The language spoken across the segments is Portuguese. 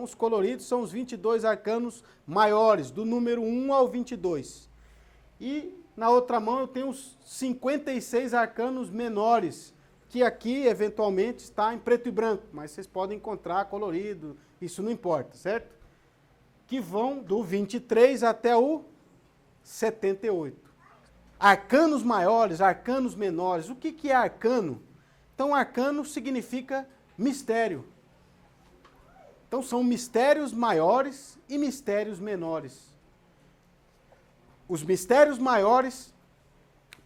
os coloridos são os 22 arcanos maiores, do número 1 ao 22. E na outra mão eu tenho os 56 arcanos menores, que aqui eventualmente está em preto e branco, mas vocês podem encontrar colorido, isso não importa, certo? Que vão do 23 até o 78. Arcanos maiores, arcanos menores. O que é arcano? Então, arcano significa mistério. Então, são mistérios maiores e mistérios menores. Os mistérios maiores,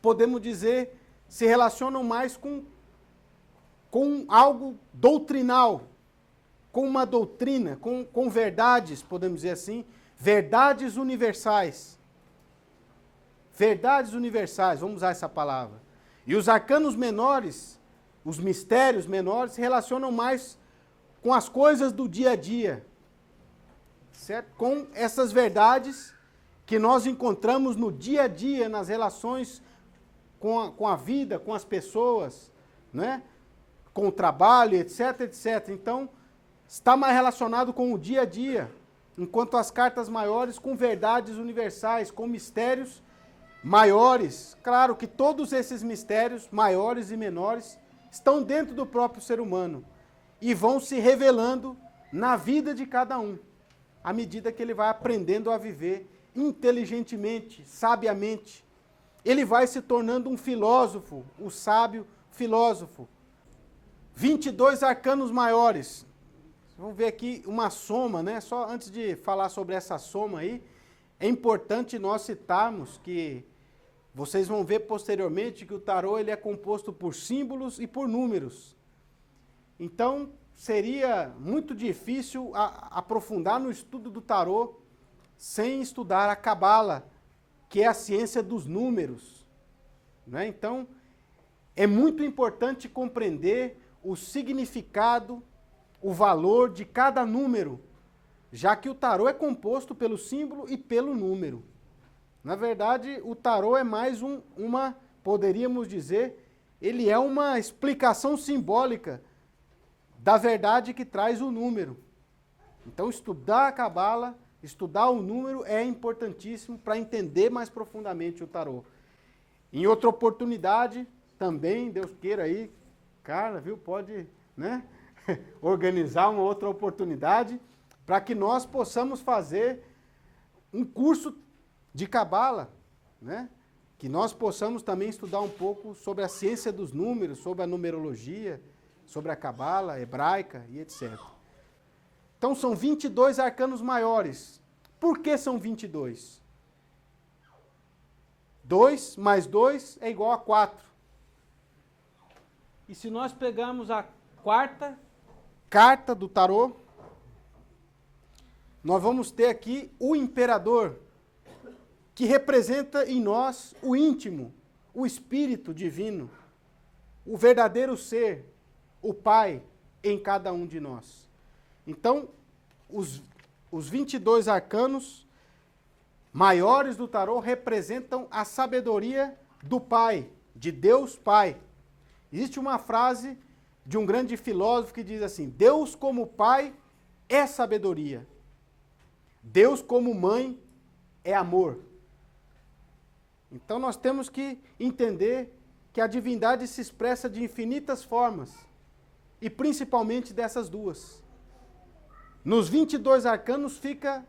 podemos dizer, se relacionam mais com algo doutrinal, com uma doutrina, com verdades, podemos dizer assim, verdades universais. Verdades universais, vamos usar essa palavra. E os arcanos menores, os mistérios menores, se relacionam mais com as coisas do dia a dia, certo? Com essas verdades que nós encontramos no dia a dia, nas relações com a vida, com as pessoas, né? Com o trabalho, etc, etc. Então, está mais relacionado com o dia a dia, enquanto as cartas maiores com verdades universais, com mistérios maiores. Claro que todos esses mistérios, maiores e menores, estão dentro do próprio ser humano e vão se revelando na vida de cada um, à medida que ele vai aprendendo a viver inteligentemente, sabiamente. Ele vai se tornando um filósofo, o sábio filósofo. 22 arcanos maiores. Vamos ver aqui uma soma, né? Só antes de falar sobre essa soma aí, é importante nós citarmos que vocês vão ver posteriormente que o tarô ele é composto por símbolos e por números. Então, seria muito difícil aprofundar no estudo do tarô sem estudar a Cabala, que é a ciência dos números, né? Então, é muito importante compreender o significado, o valor de cada número, já que o tarô é composto pelo símbolo e pelo número. Na verdade, o tarô é mais poderíamos dizer, ele é uma explicação simbólica da verdade que traz o número. Então, estudar a Cabala, estudar o número é importantíssimo para entender mais profundamente o tarô. Em outra oportunidade, também, Deus queira aí, cara, viu, pode, né, organizar uma outra oportunidade para que nós possamos fazer um curso de Cabala, né, que nós possamos também estudar um pouco sobre a ciência dos números, sobre a numerologia, sobre a Cabala hebraica e etc. Então, são 22 arcanos maiores. Por que são 22? 2 mais 2 é igual a 4. E se nós pegarmos a quarta carta do tarô, nós vamos ter aqui o imperador, que representa em nós o íntimo, o espírito divino, o verdadeiro ser, o Pai em cada um de nós. Então, os 22 arcanos maiores do tarô representam a sabedoria do Pai, de Deus Pai. Existe uma frase de um grande filósofo que diz assim: Deus como Pai é sabedoria. Deus como Mãe é amor. Então nós temos que entender que a divindade se expressa de infinitas formas, e principalmente dessas duas. Nos 22 arcanos fica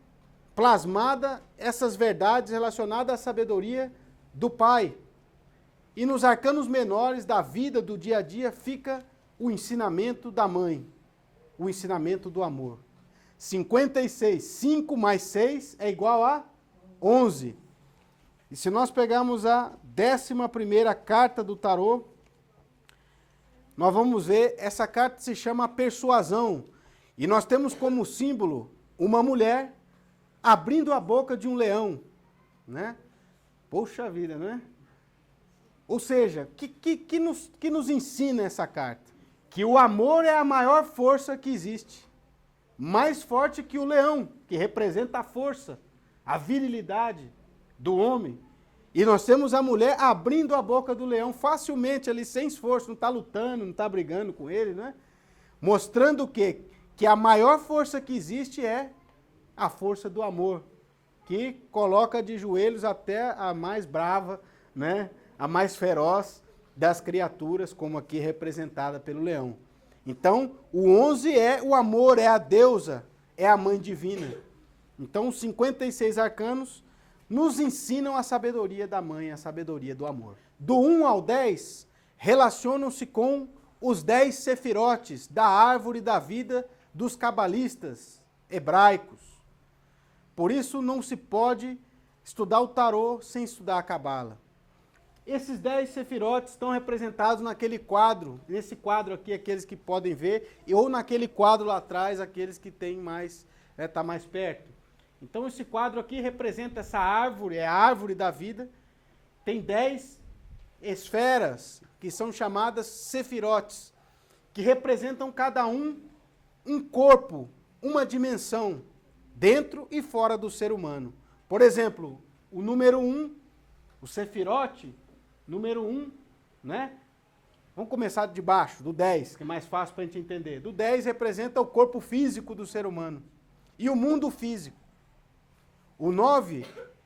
plasmada essas verdades relacionadas à sabedoria do Pai. E nos arcanos menores da vida, do dia a dia, fica o ensinamento da Mãe, o ensinamento do amor. 56, 5 mais 6 é igual a 11. E se nós pegarmos a 11ª carta do tarô, nós vamos ver, essa carta se chama Persuasão. E nós temos como símbolo uma mulher abrindo a boca de um leão, né? Poxa vida, né? Ou seja, que nos ensina essa carta? Que o amor é a maior força que existe. Mais forte que o leão, que representa a força, a virilidade do homem. E nós temos a mulher abrindo a boca do leão facilmente ali, sem esforço, não está lutando, não está brigando com ele, né? Mostrando o quê? que a maior força que existe é a força do amor, que coloca de joelhos até a mais brava, né, a mais feroz das criaturas, como aqui representada pelo leão. Então, o 11 é o amor, é a deusa, é a mãe divina. Então, os 56 arcanos nos ensinam a sabedoria da mãe, a sabedoria do amor. Do 1 ao 10, relacionam-se com os 10 sefirotes da árvore da vida dos cabalistas hebraicos. Por isso, não se pode estudar o tarô sem estudar a cabala. Esses 10 sefirotes estão representados naquele quadro, nesse quadro aqui, aqueles que podem ver, ou naquele quadro lá atrás, aqueles que têm mais, tá mais perto. Então esse quadro aqui representa essa árvore, é a árvore da vida, tem 10 esferas, que são chamadas sefirotes, que representam cada um corpo, uma dimensão, dentro e fora do ser humano. Por exemplo, o número 1, o sefirote, número 1, né? Vamos começar de baixo, do 10, que é mais fácil para a gente entender. Do 10 representa o corpo físico do ser humano e o mundo físico. O 9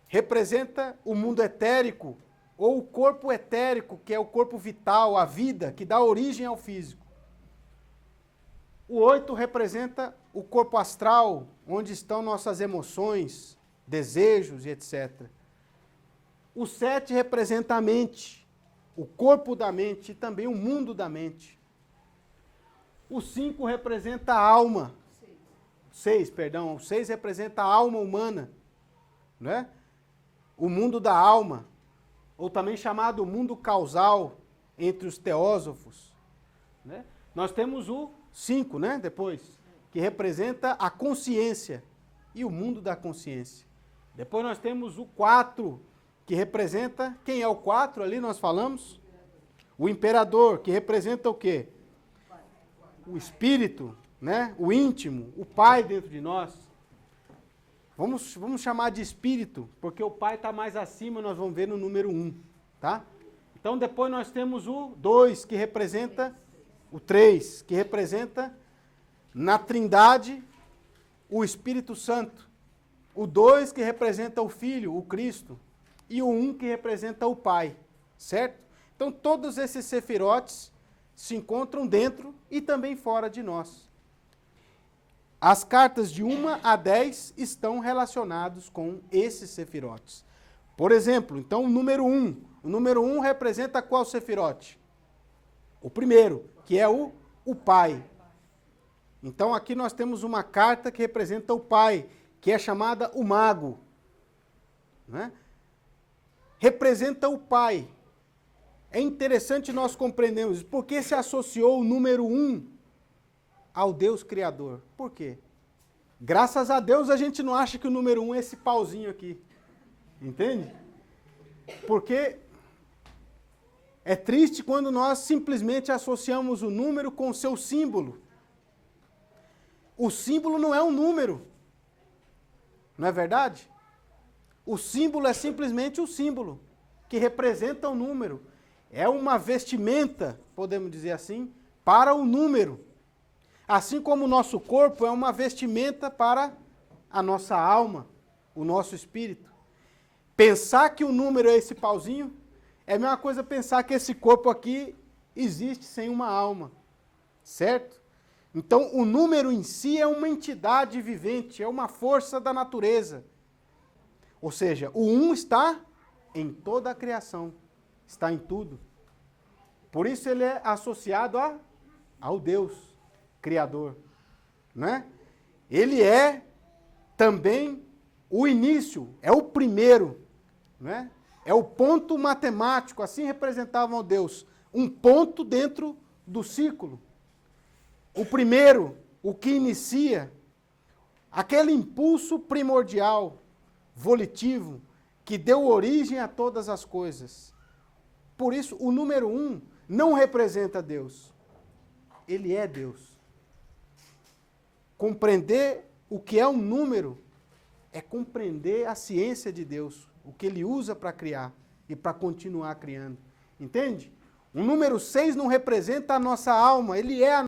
representa o mundo etérico, ou o corpo etérico, que é o corpo vital, a vida, que dá origem ao físico. O 8 representa o corpo astral, onde estão nossas emoções, desejos e etc. O 7 representa a mente, o corpo da mente e também o mundo da mente. O 5 representa a alma. 6, perdão. O 6 representa a alma humana, né? O mundo da alma, ou também chamado mundo causal entre os teósofos, né? Nós temos o 5, né? Depois, que representa a consciência e o mundo da consciência. Depois nós temos o 4, que representa, quem é o 4 ali nós falamos? O imperador, que representa o quê? O espírito, né? O íntimo, o pai dentro de nós. Vamos chamar de espírito, porque o pai está mais acima, nós vamos ver no número 1, tá? Então depois nós temos o 2, que representa o 3, que representa na Trindade o Espírito Santo. O 2, que representa o Filho, o Cristo. E o 1, que representa o Pai, certo? Então todos esses sefirotes se encontram dentro e também fora de nós. As cartas de 1 a 10 estão relacionados com esses sefirotes. Por exemplo, então o número 1. O número 1 representa qual sefirote? O primeiro, que é o Pai. Então aqui nós temos uma carta que representa o Pai, que é chamada o Mago, né? Representa o Pai. É interessante nós compreendermos por que se associou o número 1 ao Deus Criador. Por quê? Graças a Deus a gente não acha que o número 1 é esse pauzinho aqui. Entende? Porque é triste quando nós simplesmente associamos o número com o seu símbolo. O símbolo não é um número. Não é verdade? O símbolo é simplesmente um símbolo, que representa o número. É uma vestimenta, podemos dizer assim, para o número. Assim como o nosso corpo é uma vestimenta para a nossa alma, o nosso espírito. Pensar que o número é esse pauzinho, é a mesma coisa pensar que esse corpo aqui existe sem uma alma, certo? Então, o número em si é uma entidade vivente, é uma força da natureza. Ou seja, o 1 está em toda a criação, está em tudo. Por isso ele é associado ao Deus Criador, né? Ele é também o início, é o primeiro, né? É o ponto matemático, assim representavam Deus, um ponto dentro do círculo. O primeiro, o que inicia, aquele impulso primordial, volitivo, que deu origem a todas as coisas. Por isso, o número 1 não representa Deus. Ele é Deus. Compreender o que é um número é compreender a ciência de Deus, o que ele usa para criar e para continuar criando. Entende? O número 6 não representa a nossa alma, ele é a